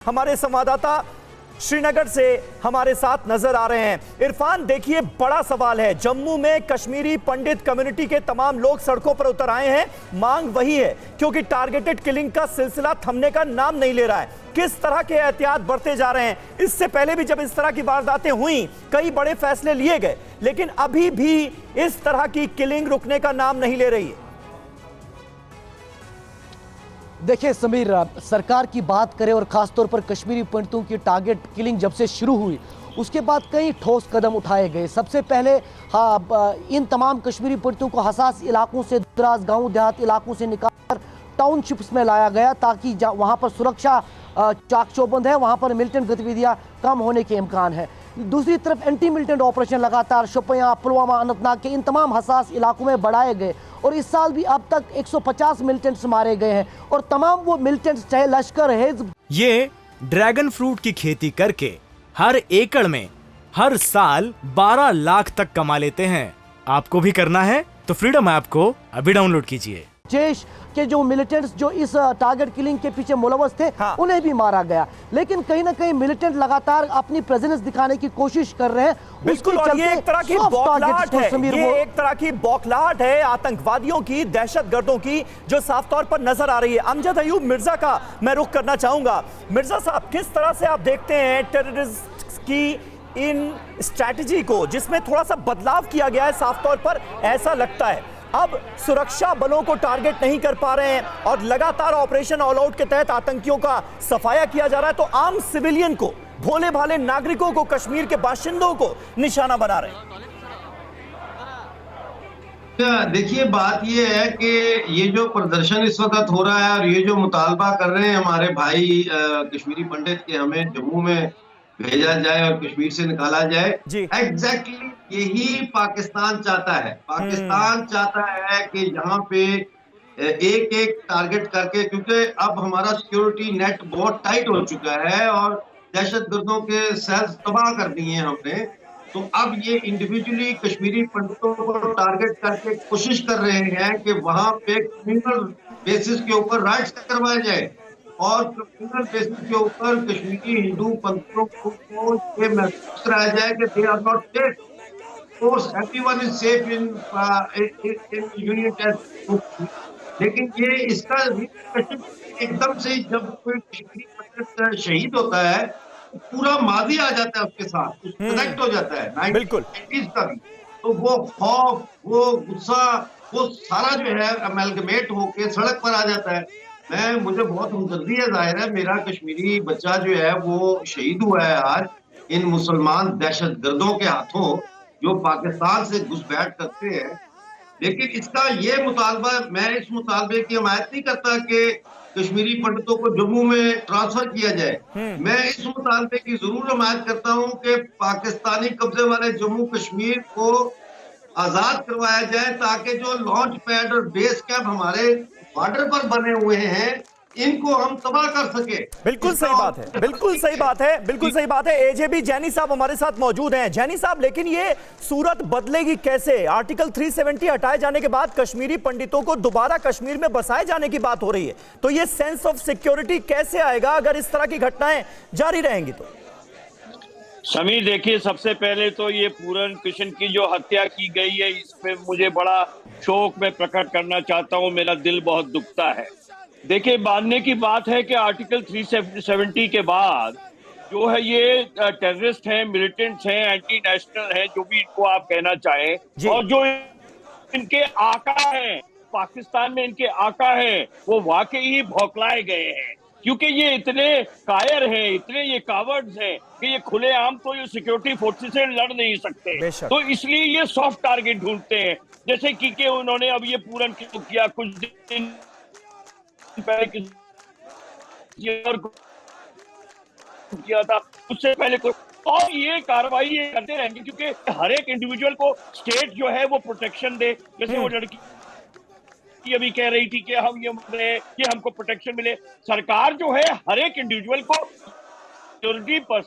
हमारे संवाददाता श्रीनगर से हमारे साथ नजर आ रहे हैं। इरफान, देखिए, बड़ा सवाल है। जम्मू में कश्मीरी पंडित कम्युनिटी के तमाम लोग सड़कों पर उतर आए हैं। मांग वही है, क्योंकि टारगेटेड किलिंग का सिलसिला थमने का नाम नहीं ले रहा है। किस तरह के एहतियात बरते जा रहे हैं? इससे पहले भी जब इस तरह की वारदातें हुई, कई बड़े फैसले लिए गए, लेकिन अभी भी इस तरह की किलिंग रुकने का नाम नहीं ले रही है। देखिए समीर, सरकार की बात करें और खासतौर पर कश्मीरी पंडितों की टारगेट किलिंग जब से शुरू हुई, उसके बाद कई ठोस कदम उठाए गए। सबसे पहले इन तमाम कश्मीरी पंडितों को हसास इलाकों से, दूराज गांव देहात इलाकों से निकालकर टाउनशिप्स में लाया गया, ताकि वहां पर सुरक्षा चाक-चौबंद है, वहां पर मिलिटेंट गतिविधियां कम होने के इम्कान है। दूसरी तरफ एंटी मिलिटेंट ऑपरेशन लगातार शोपियां, पुलवामा, अनंतनाग के इन तमाम हसास इलाकों में बढ़ाए गए और इस साल भी अब तक 150 मिलिटेंट्स मारे गए हैं और तमाम वो मिलिटेंट्स चाहे लश्कर, हिज़्ब। ये ड्रैगन फ्रूट की खेती करके हर एकड़ में हर साल 12 लाख तक कमा लेते हैं। आपको भी करना है तो फ्रीडम ऐप को अभी डाउनलोड कीजिए। जैश के जो मिलिटेंट्स जो इस टारगेट किलिंग के पीछे मुलव्वस थे, उन्हें भी मारा गया, लेकिन कहीं ना कहीं मिलिटेंट लगातार अपनी प्रेजेंस दिखाने की कोशिश कर रहे हैं। बिल्कुल, और ये एक तरह की बौखलाहट है, ये एक तरह की बौखलाहट है आतंकवादियों की, दहशतगर्दों की, जो साफ तौर पर नजर आ रही है। अमजद अयूब मिर्जा का मैं रुख करना चाहूंगा। मिर्जा साहब, किस तरह से आप देखते हैं टेररिस्ट की इन स्ट्रैटेजी को, जिसमें थोड़ा सा बदलाव किया गया है? साफ तौर पर ऐसा लगता है अब सुरक्षा बलों को टारगेट नहीं कर पा रहे हैं और लगातार ऑपरेशन ऑल आउट के तहत आतंकियों का सफाया किया जा रहा है, तो आम सिविलियन को, भोले भाले नागरिकों को, कश्मीर के बाशिंदों को निशाना बना रहे हैं। देखिए, बात ये है कि ये जो प्रदर्शन इस वक्त हो रहा है और ये जो मुतालबा कर रहे हैं हमारे भाई कश्मीरी पंडित के हमें जम्मू में भेजा जाए और कश्मीर से निकाला जाए, एग्जैक्टली यही पाकिस्तान चाहता है। पाकिस्तान चाहता है कि यहाँ पे एक एक टारगेट करके, क्योंकि अब हमारा सिक्योरिटी नेट बहुत टाइट हो चुका है और दहशतगर्दों के सेल्स तबाह कर दिए हैं हमने, तो अब ये इंडिविजुअली कश्मीरी पंडितों को टारगेट करके कोशिश कर रहे हैं कि वहां पे क्रिमिनल बेसिस के ऊपर राइट्स करवाए जाए और क्रिमिनल बेसिस के ऊपर कश्मीरी हिंदू पंडितों को ये महसूस कराया जाए कि they are not safe, everyone is safe in union territory. लेकिन ये इसका एकदम से जब कोई कश्मीरी पंडित शहीद होता है, पूरा माजी आ जाता है उसके साथ, कनेक्ट हो जाता है बिल्कुल का भी, तो वो खौफ, वो गुस्सा, वो सारा जो है अमेलगमेट होके सड़क पर आ जाता है। मुझे बहुत हमदर्दी है, जाहिर है मेरा कश्मीरी बच्चा जो है वो शहीद हुआ है आज इन मुसलमान दहशतगर्दों के हाथों, जो पाकिस्तान से घुसपैठ करते हैं। लेकिन इसका ये मुतालबा, मैं इस मुतालबे की हिमायत नहीं करता कि कश्मीरी पंडितों को जम्मू में ट्रांसफर किया जाए। मैं इस मुतालबे की जरूर हिमायत करता हूं कि पाकिस्तानी कब्जे वाले जम्मू कश्मीर को आजाद करवाया जाए, ताकि जो लॉन्च पैड और बेस कैंप हमारे बॉर्डर पर बने हुए हैं, इनको हम तबाह कर सके। बिल्कुल सही बात है, बिल्कुल सही बात है, बिल्कुल सही बात है। एजेबी जैनी साहब हमारे साथ मौजूद हैं। जैनी साहब, लेकिन ये सूरत बदलेगी कैसे? आर्टिकल 370 हटाए जाने के बाद कश्मीरी पंडितों को दोबारा कश्मीर में बसाए जाने की बात हो रही है, तो ये सेंस ऑफ सिक्योरिटी कैसे आएगा अगर इस तरह की घटनाएं जारी रहेंगी तो? समीर, देखिए, सबसे पहले तो ये पूरन कृष्ण की जो हत्या की गई है, इस पे मुझे बड़ा शोक मैं प्रकट करना चाहता हूँ। मेरा दिल बहुत दुखता है। देखिए, मानने की बात है कि आर्टिकल 370 के बाद जो है ये टेररिस्ट हैं, मिलिटेंट्स हैं, एंटी नेशनल हैं, जो भी इनको आप कहना चाहें, और जो इनके आका हैं, पाकिस्तान में इनके आका हैं, वो वाकई ही भौंकलाए गए हैं, क्योंकि ये इतने कायर हैं, इतने ये कावर्ड्स हैं कि ये खुलेआम तो ये सिक्योरिटी फोर्सेस से लड़ नहीं सकते, तो इसलिए ये सॉफ्ट टारगेट ढूंढते हैं। जैसे कि उन्होंने अब ये पूरन किया, कुछ दिन पहले किया था, उससे पहले कोई, और ये कार्रवाई ये करते रहेंगे, क्योंकि हर एक इंडिविजुअल को स्टेट जो है वो प्रोटेक्शन दे। जैसे वो लड़की अभी कह रही थी कि हम ये कि हमको प्रोटेक्शन मिले, सरकार जो है हर एक इंडिविजुअल को सिक्योरिटी पर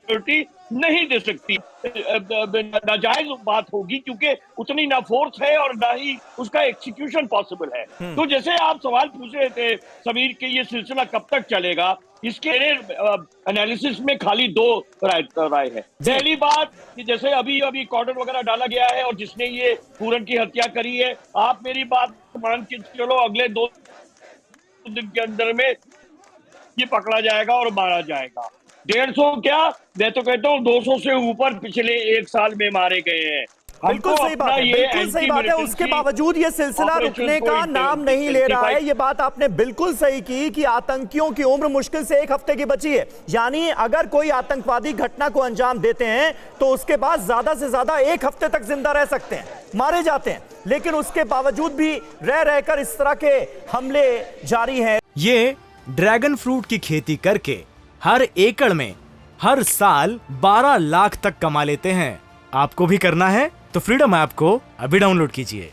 सिक्योरिटी नहीं दे सकती। नाजायज बात होगी, क्योंकि उतनी ना फोर्स है और ना ही उसका एग्जीक्यूशन पॉसिबल है। तो जैसे आप सवाल पूछ रहे थे समीर कि ये सिलसिला कब तक चलेगा, इसके एनालिसिस में खाली दो राय है। पहली बात कि जैसे अभी कॉर्डन वगैरह डाला गया है और जिसने ये पूरन की हत्या करी है, आप मेरी बात मान के चलो अगले 2 दिन के अंदर में ये पकड़ा जाएगा और मारा जाएगा। 150 क्या, मैं तो कहता हूँ 200 से ऊपर पिछले 1 साल में मारे गए हैं। बिल्कुल सही बात है, बिल्कुल सही बात है। उसके बावजूद ये सिलसिला रुकने का नाम नहीं ले रहा है। ये बात आपने बिल्कुल सही की कि आतंकियों की उम्र मुश्किल से 1 हफ्ते की बची है। यानी अगर कोई आतंकवादी घटना को अंजाम देते हैं तो उसके बाद ज्यादा से ज्यादा 1 हफ्ते तक जिंदा रह सकते हैं, मारे जाते हैं, लेकिन उसके बावजूद भी रह रहकर इस तरह के हमले जारी हैं। ये ड्रैगन फ्रूट की खेती करके हर एकड़ में हर साल 12 लाख तक कमा लेते हैं। आपको भी करना है तो फ्रीडम ऐप को अभी डाउनलोड कीजिए।